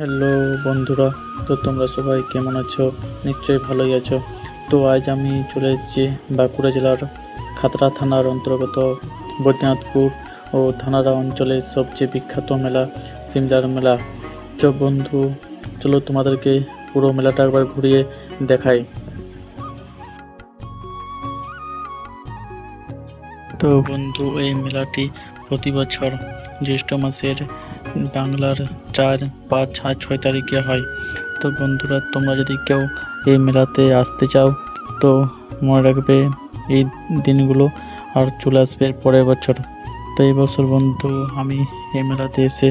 Hello বন্ধুরা, তো তোমরা সবাই কেমন আছো? নিশ্চয়ই ভালোই আছো। তো আজ আমি চলে এসেছি বাঁকুড়া জেলার খাতড়া থানার অন্তর্গত বৈদ্যনাথপুর ও থানারা অঞ্চলের সবচেয়ে বিখ্যাত মেলা সিমলার মেলা। তো বন্ধু, চলো তোমাদেরকে পুরো মেলাটা একবার ঘুরিয়ে দেখাই। তো বন্ধু, এই মেলাটি প্রতি বছর জ্যৈষ্ঠ মাসের বাংলার 4, 5 আর 6 তারিখে হয়। তো বন্ধুরা, তোমরা যদি কেউ এই মেলাতে আসতে চাও তো মনে রাখবে এই দিনগুলো, আর চলে আসবে পরের বছর। তো এই বছর বন্ধু আমি এই মেলাতে এসে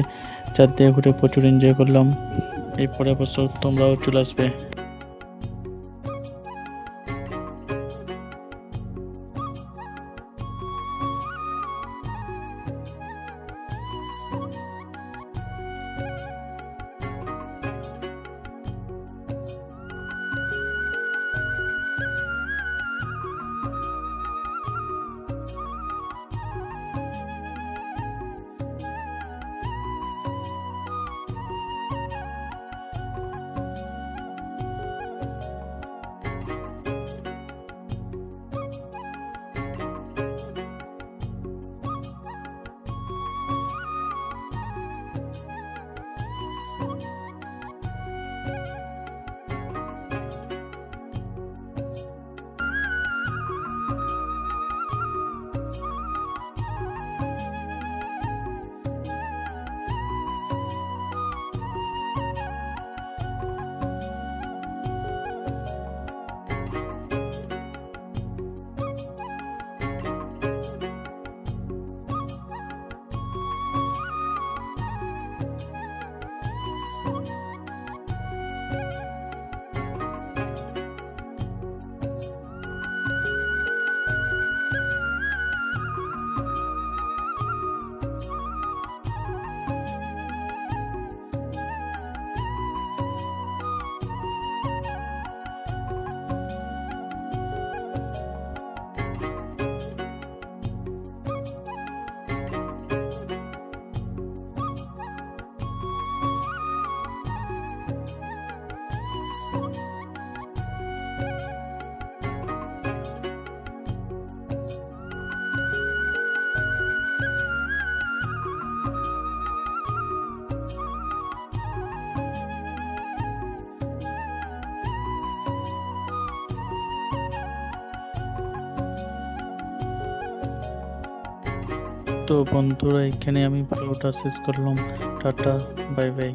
চারদিকে ঘুরে প্রচুর এনজয় করলাম। এই পরের বছর তোমরাও চলে আসবে। তো বন্ধুরা, এখানে আমি ভিডিওটা শেষ করলাম। Tata, bye bye.